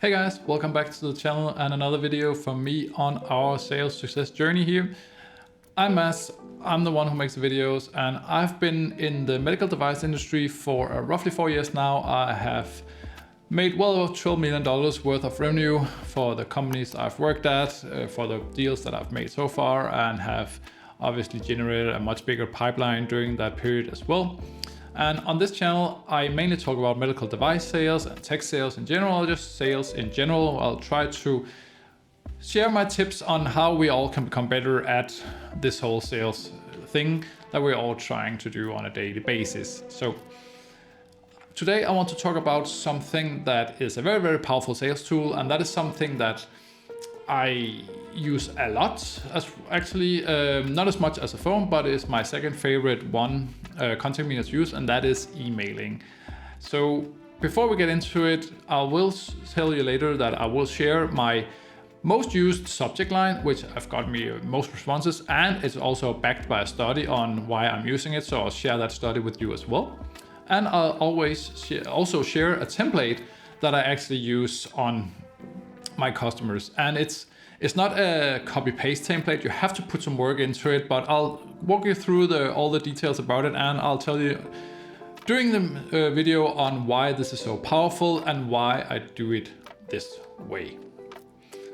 Hey guys, welcome back to the channel and another video from me on our sales success journey here. I'm Mads, I'm the one who makes the videos, and I've been in the medical device industry for roughly 4 years now. I have made well over $12 million worth of revenue for the companies I've worked at, for the deals that I've made so far, and have obviously generated a much bigger pipeline during that period as well. And on this channel, I mainly talk about medical device sales and tech sales in general, just sales in general. I'll try to share my tips on how we all can become better at this whole sales thing that we're all trying to do on a daily basis. So today I want to talk about something that is a very, very powerful sales tool, and that is something that I use a lot, as actually not as much as a phone, but it's my second favorite one contact meters use, and that is emailing. So before we get into it, I will tell you later that I will share my most used subject line, which have got me most responses, and it's also backed by a study on why I'm using it, so I'll share that study with you as well. And I'll always also share a template that I actually use on my customers, and it's not a copy-paste template. You have to put some work into it, but I'll walk you through all the details about it, and I'll tell you during the video on why this is so powerful and why I do it this way.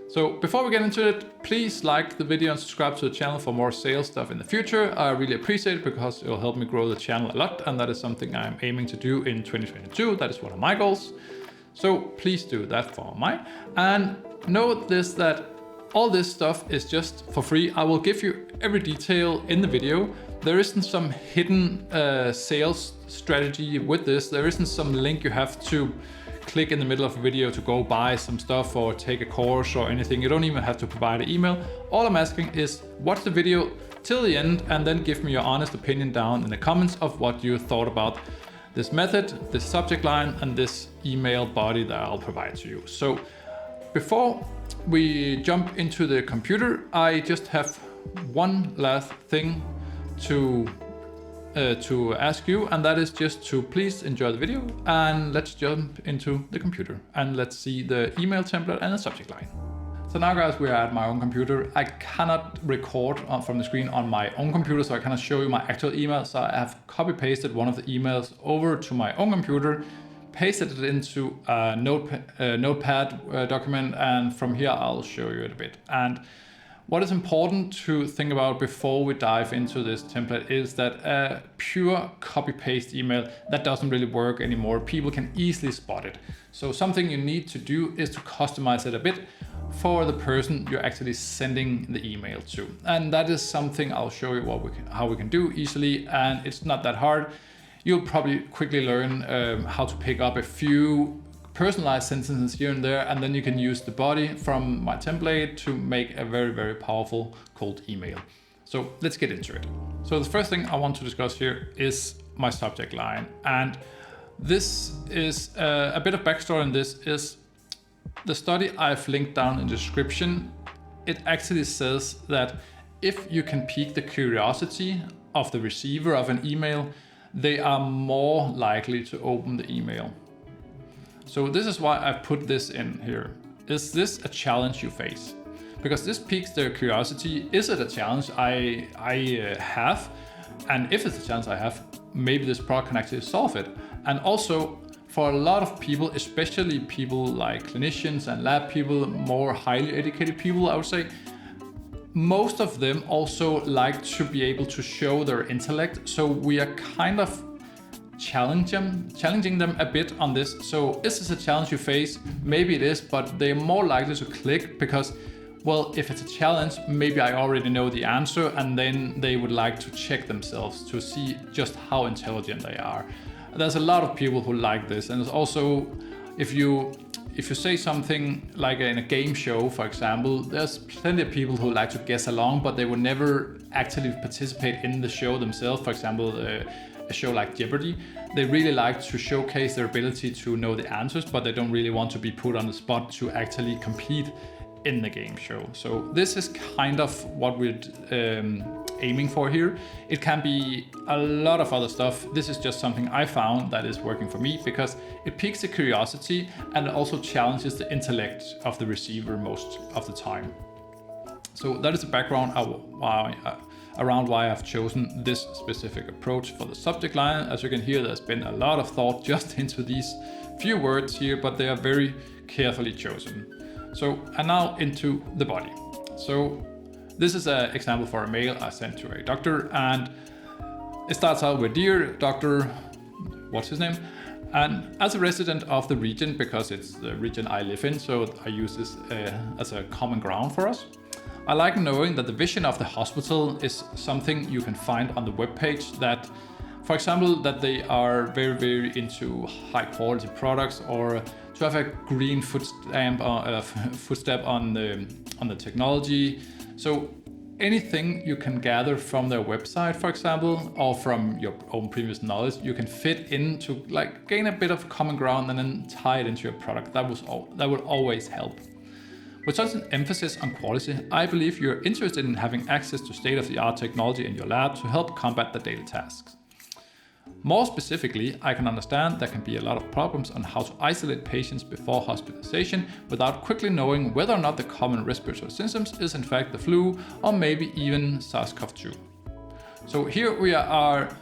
So before we get into it, please like the video and subscribe to the channel for more sales stuff in the future. I really appreciate it because it'll help me grow the channel a lot, and that is something I'm aiming to do in 2022. That is one of my goals. So please do that for mine. And note this, that all this stuff is just for free. I will give you every detail in the video. There isn't some hidden sales strategy with this. There isn't some link you have to click in the middle of a video to go buy some stuff or take a course or anything. You don't even have to provide an email. All I'm asking is watch the video till the end and then give me your honest opinion down in the comments of what you thought about this method, this subject line, and this email body that I'll provide to you. So before we jump into the computer, I just have one last thing to ask you, and that is just to please enjoy the video, and let's jump into the computer and let's see the email template and the subject line. So now guys, we are at my own computer. I cannot record from the screen on my own computer, so I cannot show you my actual email. So I have copy pasted one of the emails over to my own computer, pasted it into a notepad document, and from here I'll show you it a bit. And what is important to think about before we dive into this template is that a pure copy-paste email, that doesn't really work anymore. People can easily spot it. So something you need to do is to customize it a bit for the person you're actually sending the email to. And that is something I'll show you how we can do easily, and it's not that hard. You'll probably quickly learn how to pick up a few personalized sentences here and there, and then you can use the body from my template to make a very, very powerful cold email. So let's get into it. So the first thing I want to discuss here is my subject line. And this is a bit of backstory on this is the study I've linked down in the description. It actually says that if you can pique the curiosity of the receiver of an email, they are more likely to open the email. So this is why I've put this in here. Is this a challenge you face? Because this piques their curiosity. Is it a challenge I have? And if it's a challenge I have, maybe this product can actually solve it. And also for a lot of people, especially people like clinicians and lab people, more highly educated people, I would say, most of them also like to be able to show their intellect. So we are kind of challenging them a bit on this. So is this a challenge you face? Maybe it is, but they're more likely to click because, well, if it's a challenge, maybe I already know the answer, and then they would like to check themselves to see just how intelligent they are. There's a lot of people who like this, and it's also, if you say something like in a game show, for example, there's plenty of people who like to guess along, but they would never actually participate in the show themselves. For example, a show like Jeopardy, they really like to showcase their ability to know the answers, but they don't really want to be put on the spot to actually compete in the game show. So this is kind of what we're aiming for here. It can be a lot of other stuff. This is just something I found that is working for me because it piques the curiosity and it also challenges the intellect of the receiver most of the time. So that is the background around why I've chosen this specific approach for the subject line. As you can hear, there's been a lot of thought just into these few words here, but they are very carefully chosen. So, and now into the body. So this is an example for a mail I sent to a doctor, and it starts out with, "Dear Doctor," what's his name? And as a resident of the region, because it's the region I live in, so I use this as a common ground for us. I like knowing that the vision of the hospital is something you can find on the webpage, that, for example, that they are very, very into high quality products, or to have a green footstep on the technology. So anything you can gather from their website, for example, or from your own previous knowledge, you can fit in to like gain a bit of common ground and then tie it into your product. That will always help. With such an emphasis on quality, I believe you're interested in having access to state-of-the-art technology in your lab to help combat the daily tasks. More specifically, I can understand there can be a lot of problems on how to isolate patients before hospitalization without quickly knowing whether or not the common respiratory symptoms is in fact the flu or maybe even SARS-CoV-2. So here we are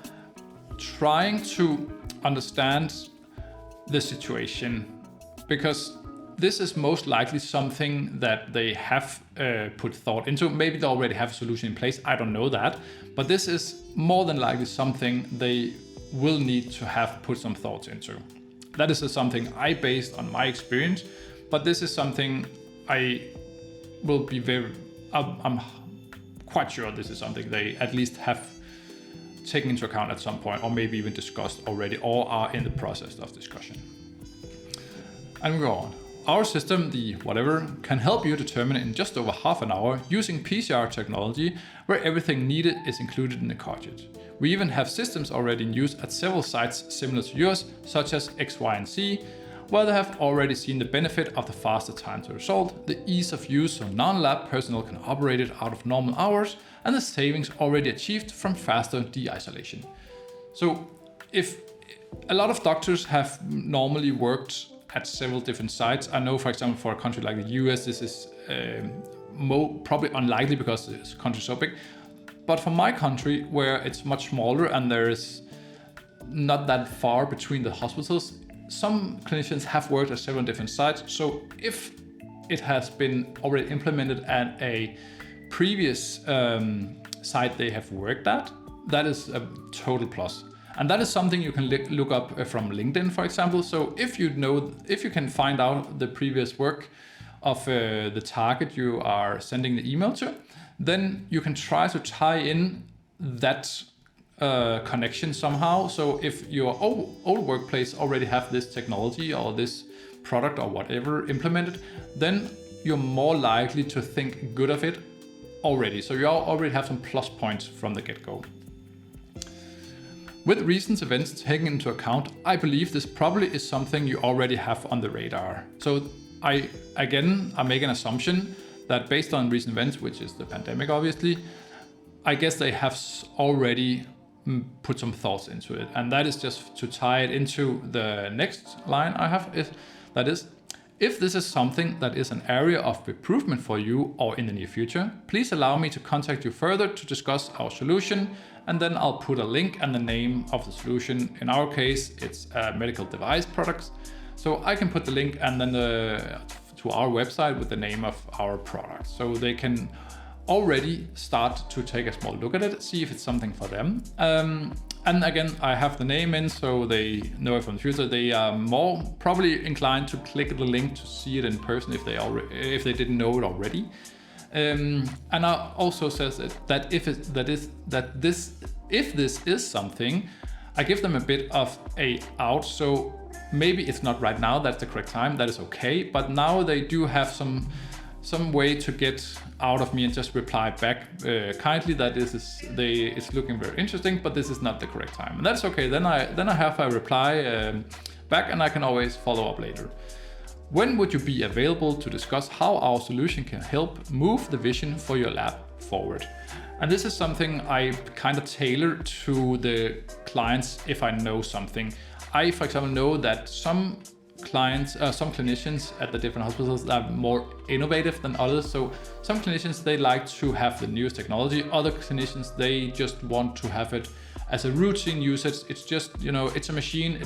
trying to understand the situation, because this is most likely something that they have put thought into. Maybe they already have a solution in place, I don't know that. But this is more than likely something they will need to have put some thoughts into. That is something I based on my experience, but this is something I will be I'm quite sure this is something they at least have taken into account at some point, or maybe even discussed already, or are in the process of discussion. And we go on. Our system, the whatever, can help you determine in just over half an hour using PCR technology, where everything needed is included in the cartridge. We even have systems already in use at several sites similar to yours, such as X, Y, and Z, where they have already seen the benefit of the faster time to result, the ease of use so non-lab personnel can operate it out of normal hours, and the savings already achieved from faster de-isolation. So if a lot of doctors have normally worked at several different sites. I know, for example, for a country like the US, this is probably unlikely because this country is so big. But for my country, where it's much smaller and there is not that far between the hospitals, some clinicians have worked at several different sites. So if it has been already implemented at a previous site they have worked at, that is a total plus. And that is something you can look up from LinkedIn, for example. So if you can find out the previous work of the target you are sending the email to, then you can try to tie in that connection somehow. So if your old workplace already have this technology or this product or whatever implemented, then you're more likely to think good of it already. So you already have some plus points from the get-go. With recent events taken into account, I believe this probably is something you already have on the radar. So I make an assumption that based on recent events, which is the pandemic obviously, I guess they have already put some thoughts into it. And that is just to tie it into the next line I have, that is, if this is something that is an area of improvement for you or in the near future, please allow me to contact you further to discuss our solution, and then I'll put a link and the name of the solution. In our case, it's medical device products. So I can put the link and then to our website with the name of our product. So they can already start to take a small look at it, see if it's something for them. And again, I have the name in, so they know it from the future. They are more probably inclined to click the link to see it in person if they didn't know it already. And I also says that if this is something, I give them a bit of a out. So maybe it's not right now, that's the correct time, that is okay. But now they do have some way to get out of me and just reply back kindly that it's looking very interesting, but this is not the correct time. And that's okay. Then I have a reply back, and I can always follow up later. When would you be available to discuss how our solution can help move the vision for your lab? forward. And this is something I kind of tailor to the clients if I know something. I, for example, know that some clients, some clinicians at the different hospitals are more innovative than others. So some clinicians, they like to have the newest technology. Other clinicians, they just want to have it as a routine usage. It's just, you know, it's a machine.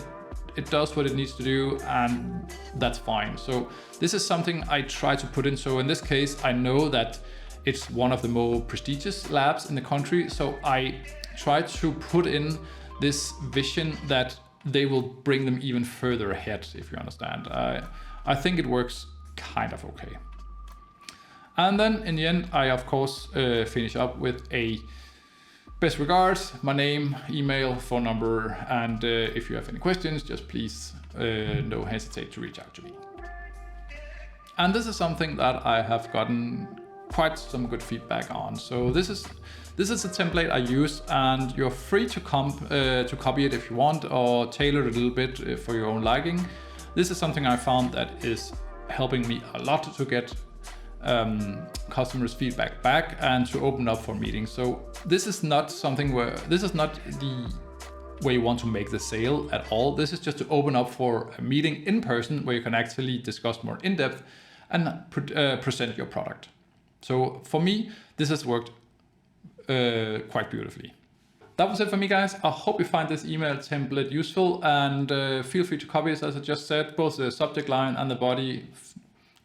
It does what it needs to do, and that's fine. So this is something I try to put in. So in this case, I know that it's one of the more prestigious labs in the country. So I try to put in this vision that they will bring them even further ahead, if you understand. I think it works kind of okay. And then in the end, I of course finish up with a best regards, my name, email, phone number, and if you have any questions, just please don't hesitate to reach out to me. And this is something that I have gotten quite some good feedback on. So this is a template I use, and you're free to copy it if you want, or tailor it a little bit for your own liking. This is something I found that is helping me a lot to get customers' feedback back and to open up for meetings. So this is not the way you want to make the sale at all. This is just to open up for a meeting in person where you can actually discuss more in depth and present your product. So for me, this has worked quite beautifully. That was it for me, guys. I hope you find this email template useful, and feel free to copy it, as I just said, both the subject line and the body.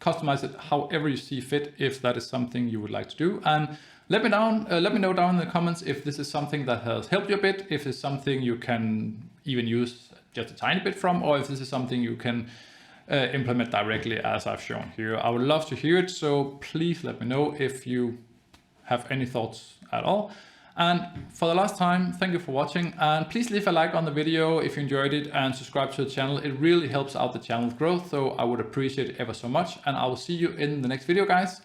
Customize it however you see fit, if that is something you would like to do. And let me know down in the comments if this is something that has helped you a bit, if it's something you can even use just a tiny bit from, or if this is something you can implement directly as I've shown here. I would love to hear it, so please let me know if you have any thoughts at all. And for the last time, thank you for watching, and please leave a like on the video if you enjoyed it, and subscribe to the channel. It really helps out the channel's growth, so I would appreciate it ever so much, and I will see you in the next video, guys.